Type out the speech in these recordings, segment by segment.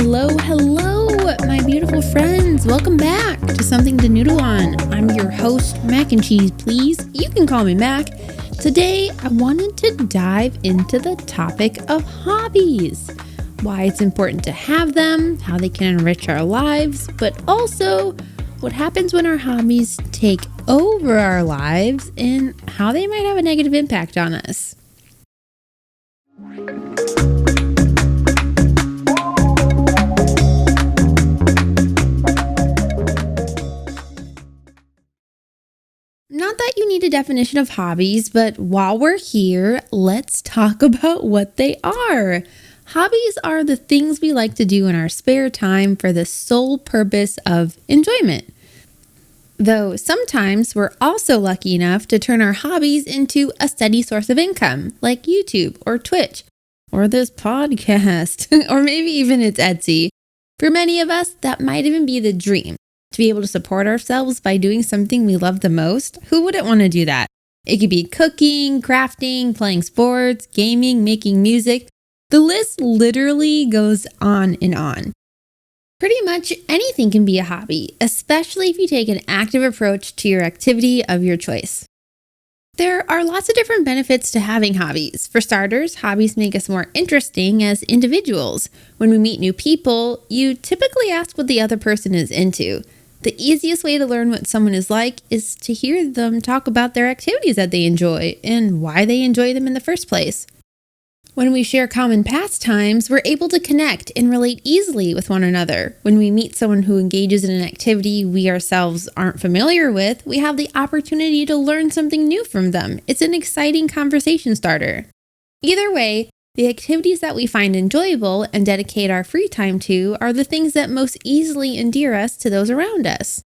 Hello, my beautiful friends. Welcome back to Something to Noodle On. I'm your host, Mac and Cheese, please. You can call me Mac. Today, I wanted to dive into the topic of hobbies. Why it's important to have them, how they can enrich our lives, but also what happens when our hobbies take over our lives and how they might have a negative impact on us. Not that you need a definition of hobbies, but while we're here, let's talk about what they are. Hobbies are the things we like to do in our spare time for the sole purpose of enjoyment. Though sometimes we're also lucky enough to turn our hobbies into a steady source of income, like YouTube or Twitch, or this podcast, or maybe even it's Etsy. For many of us, that might even be the dream. To be able to support ourselves by doing something we love the most. Who wouldn't want to do that? It could be cooking, crafting, playing sports, gaming, making music. The list literally goes on and on. Pretty much anything can be a hobby, especially if you take an active approach to your activity of your choice. There are lots of different benefits to having hobbies. For starters, hobbies make us more interesting as individuals. When we meet new people, you typically ask what the other person is into. The easiest way to learn what someone is like is to hear them talk about their activities that they enjoy and why they enjoy them in the first place. When we share common pastimes, we're able to connect and relate easily with one another. When we meet someone who engages in an activity we ourselves aren't familiar with, we have the opportunity to learn something new from them. It's an exciting conversation starter. Either way, the activities that we find enjoyable and dedicate our free time to are the things that most easily endear us to those around us.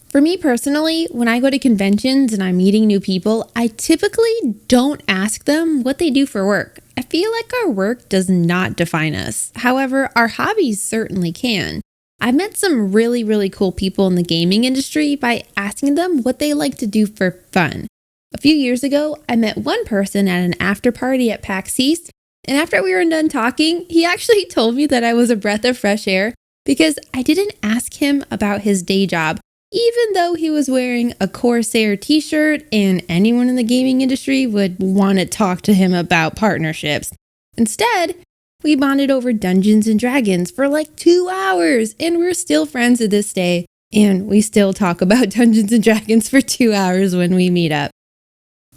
For me personally, when I go to conventions and I'm meeting new people, I typically don't ask them what they do for work. I feel like our work does not define us. However, our hobbies certainly can. I've met some really cool people in the gaming industry by asking them what they like to do for fun. A few years ago, I met one person at an after party at PAX East, and after we were done talking, he actually told me that I was a breath of fresh air because I didn't ask him about his day job, even though he was wearing a Corsair t-shirt and anyone in the gaming industry would want to talk to him about partnerships. Instead, we bonded over Dungeons and Dragons for like 2 hours, and we're still friends to this day, and we still talk about Dungeons and Dragons for 2 hours when we meet up.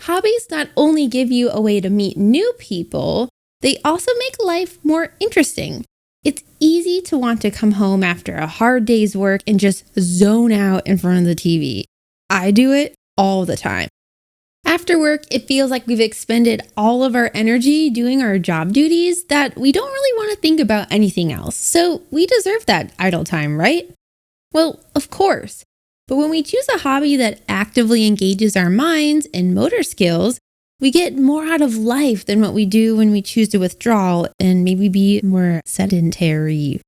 Hobbies not only give you a way to meet new people, they also make life more interesting. It's easy to want to come home after a hard day's work and just zone out in front of the TV. I do it all the time. After work, it feels like we've expended all of our energy doing our job duties that we don't really want to think about anything else. So we deserve that idle time, right? Well, of course. But when we choose a hobby that actively engages our minds and motor skills, we get more out of life than what we do when we choose to withdraw and maybe be more sedentary.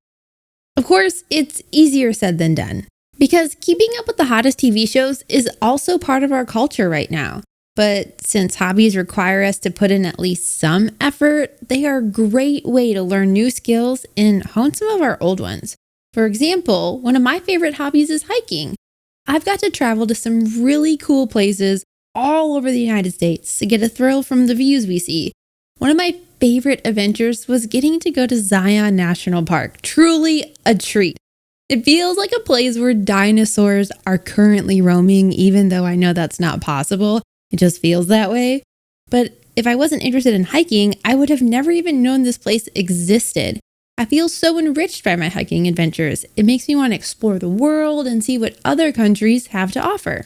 Of course, it's easier said than done, because keeping up with the hottest TV shows is also part of our culture right now. But since hobbies require us to put in at least some effort, they are a great way to learn new skills and hone some of our old ones. For example, one of my favorite hobbies is hiking. I've got to travel to some really cool places all over the United States to get a thrill from the views we see. One of my favorite adventures was getting to go to Zion National Park. Truly a treat. It feels like a place where dinosaurs are currently roaming, even though I know that's not possible. It just feels that way. But if I wasn't interested in hiking, I would have never even known this place existed. I feel so enriched by my hiking adventures. It makes me want to explore the world and see what other countries have to offer.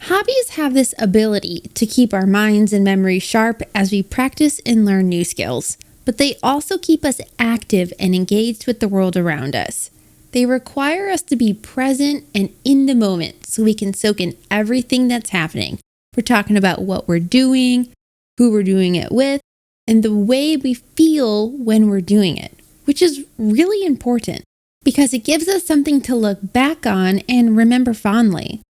Hobbies have this ability to keep our minds and memories sharp as we practice and learn new skills, but they also keep us active and engaged with the world around us. They require us to be present and in the moment so we can soak in everything that's happening. We're talking about what we're doing, who we're doing it with, and the way we feel when we're doing it, which is really important because it gives us something to look back on and remember fondly.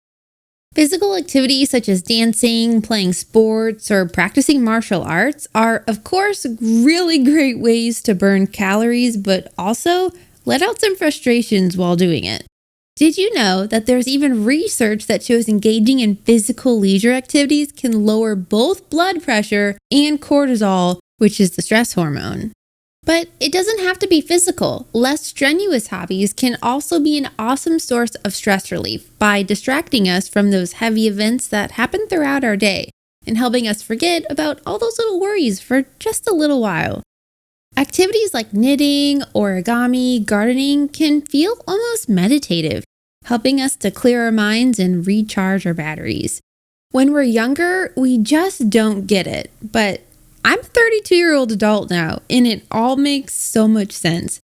Physical activities such as dancing, playing sports, or practicing martial arts are, of course, really great ways to burn calories, but also let out some frustrations while doing it. Did you know that there's even research that shows engaging in physical leisure activities can lower both blood pressure and cortisol, which is the stress hormone? But it doesn't have to be physical. Less strenuous hobbies can also be an awesome source of stress relief by distracting us from those heavy events that happen throughout our day and helping us forget about all those little worries for just a little while. Activities like knitting, origami, gardening can feel almost meditative, helping us to clear our minds and recharge our batteries. When we're younger, we just don't get it, but I'm a 32-year-old adult now, and it all makes so much sense.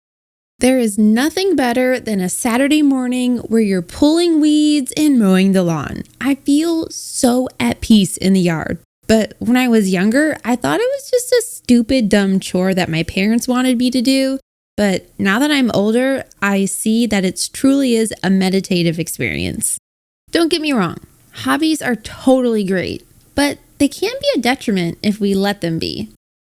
There is nothing better than a Saturday morning where you're pulling weeds and mowing the lawn. I feel so at peace in the yard. But when I was younger, I thought it was just a stupid, dumb chore that my parents wanted me to do. But now that I'm older, I see that it truly is a meditative experience. Don't get me wrong, hobbies are totally great, but they can be a detriment if we let them be.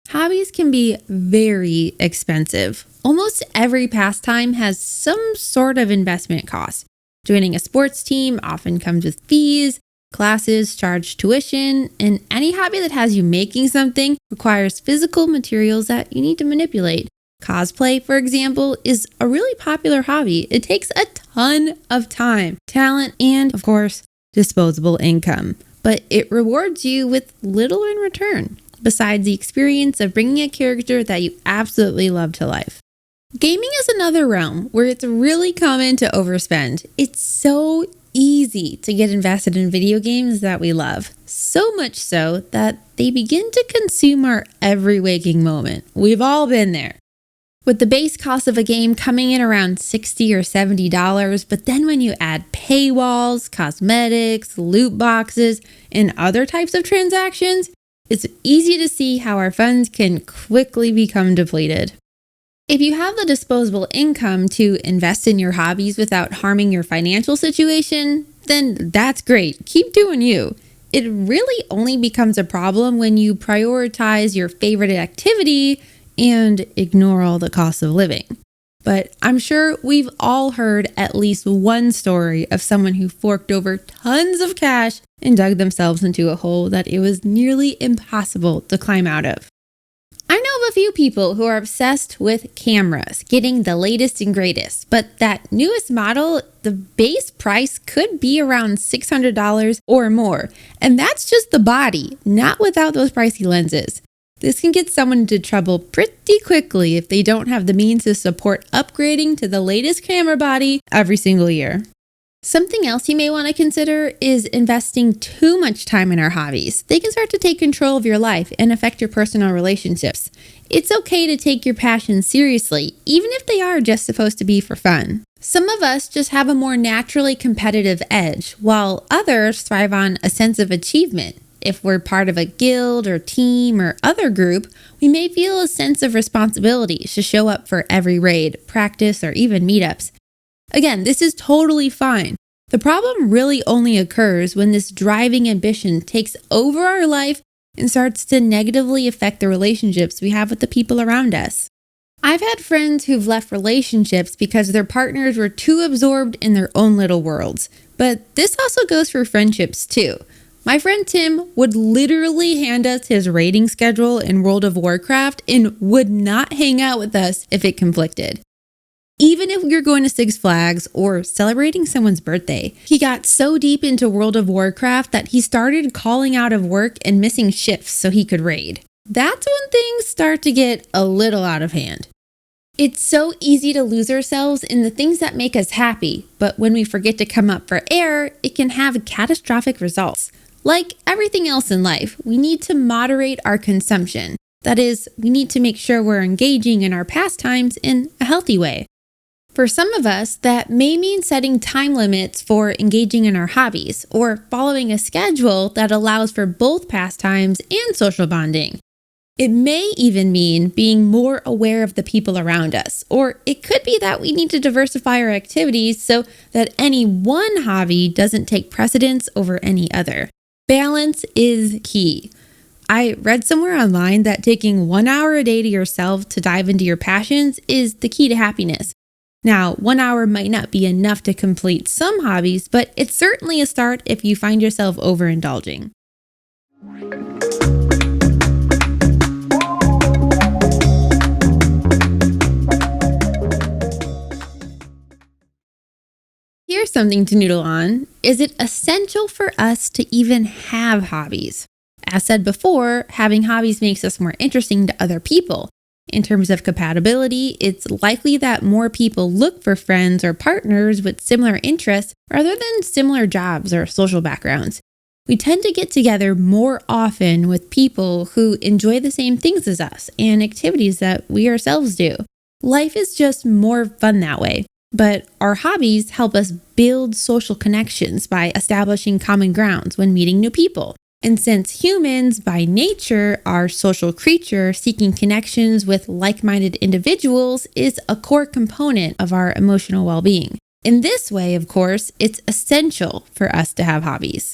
Hobbies can be very expensive. Almost every pastime has some sort of investment cost. Joining a sports team often comes with fees. Classes charge tuition, and any hobby that has you making something requires physical materials that you need to manipulate. Cosplay, for example, is a really popular hobby. It takes a ton of time, talent, and, of course, disposable income. But it rewards you with little in return, besides the experience of bringing a character that you absolutely love to life. Gaming is another realm where it's really common to overspend. It's so easy to get invested in video games that we love, so much so that they begin to consume our every waking moment. We've all been there. With the base cost of a game coming in around $60 or $70, but then when you add paywalls, cosmetics, loot boxes, and other types of transactions, it's easy to see how our funds can quickly become depleted. If you have the disposable income to invest in your hobbies without harming your financial situation, then that's great. Keep doing you. It really only becomes a problem when you prioritize your favorite activity and ignore all the costs of living. But I'm sure we've all heard at least one story of someone who forked over tons of cash and dug themselves into a hole that it was nearly impossible to climb out of. I know of a few people who are obsessed with cameras, getting the latest and greatest, but that newest model, the base price could be around $600 or more, and that's just the body, not without those pricey lenses. This can get someone into trouble pretty quickly if they don't have the means to support upgrading to the latest camera body every single year. Something else you may want to consider is investing too much time in our hobbies. They can start to take control of your life and affect your personal relationships. It's okay to take your passions seriously, even if they are just supposed to be for fun. Some of us just have a more naturally competitive edge, while others thrive on a sense of achievement. If we're part of a guild or team or other group, we may feel a sense of responsibility to show up for every raid, practice, or even meetups. Again, this is totally fine. The problem really only occurs when this driving ambition takes over our life and starts to negatively affect the relationships we have with the people around us. I've had friends who've left relationships because their partners were too absorbed in their own little worlds. But this also goes for friendships too. My friend Tim would literally hand us his raiding schedule in World of Warcraft and would not hang out with us if it conflicted. Even if we were going to Six Flags or celebrating someone's birthday, he got so deep into World of Warcraft that he started calling out of work and missing shifts so he could raid. That's when things start to get a little out of hand. It's so easy to lose ourselves in the things that make us happy, but when we forget to come up for air, it can have catastrophic results. Like everything else in life, we need to moderate our consumption. That is, we need to make sure we're engaging in our pastimes in a healthy way. For some of us, that may mean setting time limits for engaging in our hobbies or following a schedule that allows for both pastimes and social bonding. It may even mean being more aware of the people around us, or it could be that we need to diversify our activities so that any one hobby doesn't take precedence over any other. Balance is key. I read somewhere online that taking 1 hour a day to yourself to dive into your passions is the key to happiness. Now, 1 hour might not be enough to complete some hobbies, but it's certainly a start if you find yourself overindulging. Here's something to noodle on. Is it essential for us to even have hobbies? As said before, having hobbies makes us more interesting to other people. In terms of compatibility, it's likely that more people look for friends or partners with similar interests rather than similar jobs or social backgrounds. We tend to get together more often with people who enjoy the same things as us and activities that we ourselves do. Life is just more fun that way. But our hobbies help us build social connections by establishing common grounds when meeting new people. And since humans, by nature, are social creatures, seeking connections with like-minded individuals is a core component of our emotional well-being. In this way, of course, it's essential for us to have hobbies.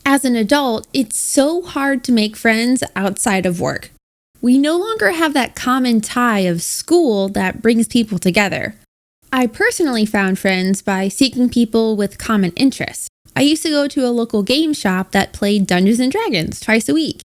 As an adult, it's so hard to make friends outside of work. We no longer have that common tie of school that brings people together. I personally found friends by seeking people with common interests. I used to go to a local game shop that played Dungeons and Dragons twice a week.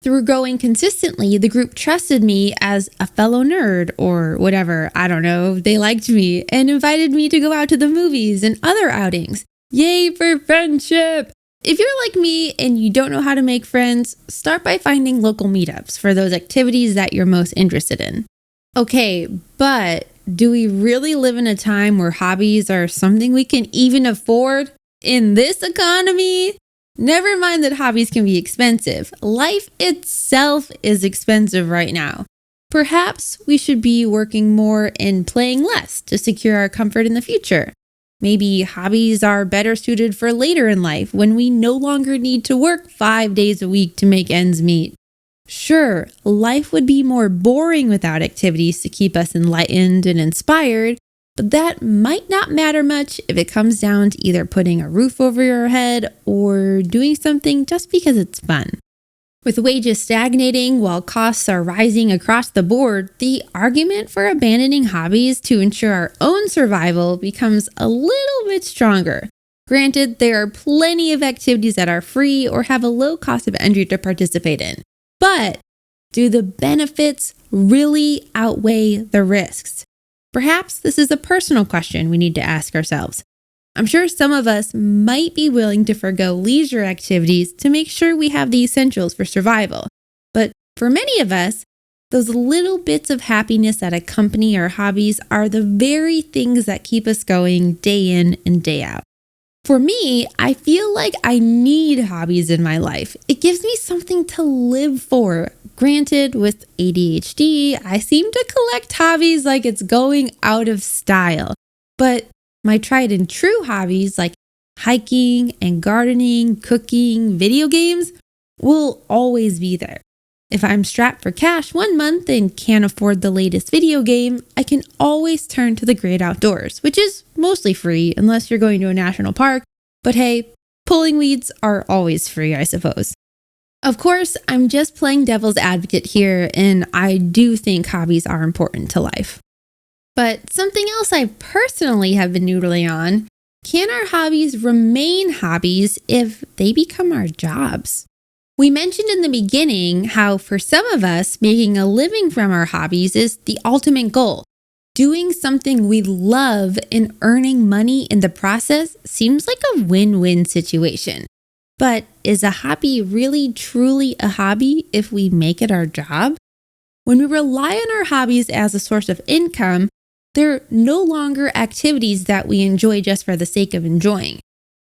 Through going consistently, the group trusted me as a fellow nerd or whatever, I don't know, they liked me and invited me to go out to the movies and other outings. Yay for friendship! If you're like me and you don't know how to make friends, start by finding local meetups for those activities that you're most interested in. Okay, but do we really live in a time where hobbies are something we can even afford? In this economy? Never mind that hobbies can be expensive. Life itself is expensive right now. Perhaps we should be working more and playing less to secure our comfort in the future. Maybe hobbies are better suited for later in life when we no longer need to work 5 days a week to make ends meet. Sure, life would be more boring without activities to keep us enlightened and inspired, but that might not matter much if it comes down to either putting a roof over your head or doing something just because it's fun. With wages stagnating while costs are rising across the board, the argument for abandoning hobbies to ensure our own survival becomes a little bit stronger. Granted, there are plenty of activities that are free or have a low cost of entry to participate in. But do the benefits really outweigh the risks? Perhaps this is a personal question we need to ask ourselves. I'm sure some of us might be willing to forgo leisure activities to make sure we have the essentials for survival. But for many of us, those little bits of happiness that accompany our hobbies are the very things that keep us going day in and day out. For me, I feel like I need hobbies in my life. It gives me something to live for. Granted, with ADHD, I seem to collect hobbies like it's going out of style. But my tried and true hobbies like hiking and gardening, cooking, video games will always be there. If I'm strapped for cash one month and can't afford the latest video game, I can always turn to the great outdoors, which is mostly free unless you're going to a national park. But hey, pulling weeds are always free, I suppose. Of course, I'm just playing devil's advocate here, and I do think hobbies are important to life. But something else I personally have been noodling on, can our hobbies remain hobbies if they become our jobs? We mentioned in the beginning how for some of us, making a living from our hobbies is the ultimate goal. Doing something we love and earning money in the process seems like a win-win situation. But is a hobby really truly a hobby if we make it our job? When we rely on our hobbies as a source of income, they're no longer activities that we enjoy just for the sake of enjoying.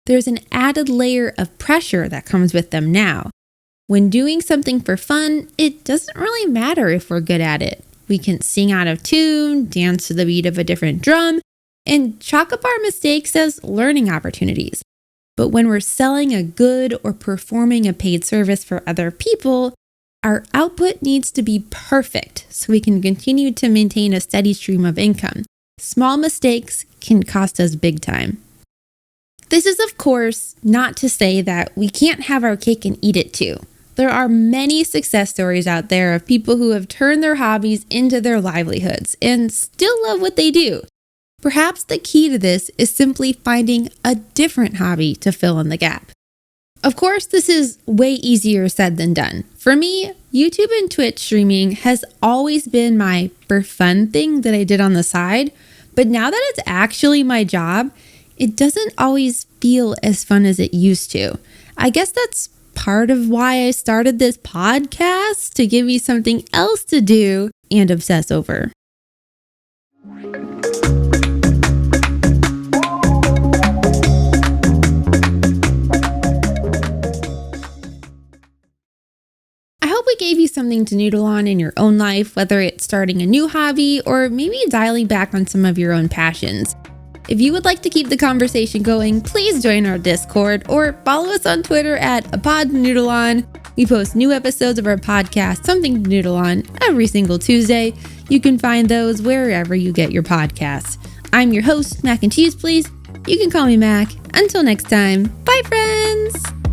There's an added layer of pressure that comes with them now. When doing something for fun, it doesn't really matter if we're good at it. We can sing out of tune, dance to the beat of a different drum, and chalk up our mistakes as learning opportunities. But when we're selling a good or performing a paid service for other people, our output needs to be perfect so we can continue to maintain a steady stream of income. Small mistakes can cost us big time. This is, of course, not to say that we can't have our cake and eat it too. There are many success stories out there of people who have turned their hobbies into their livelihoods and still love what they do. Perhaps the key to this is simply finding a different hobby to fill in the gap. Of course, this is way easier said than done. For me, YouTube and Twitch streaming has always been my for fun thing that I did on the side, but now that it's actually my job, it doesn't always feel as fun as it used to. I guess that's part of why I started this podcast, to give me something else to do and obsess over. I hope we gave you something to noodle on in your own life, whether it's starting a new hobby or maybe dialing back on some of your own passions. If you would like to keep the conversation going, please join our Discord or follow us on Twitter at @PodNoodleOn. We post new episodes of our podcast, Something to Noodle On, every single Tuesday. You can find those wherever you get your podcasts. I'm your host, Mac and Cheese Please. You can call me Mac. Until next time, bye friends!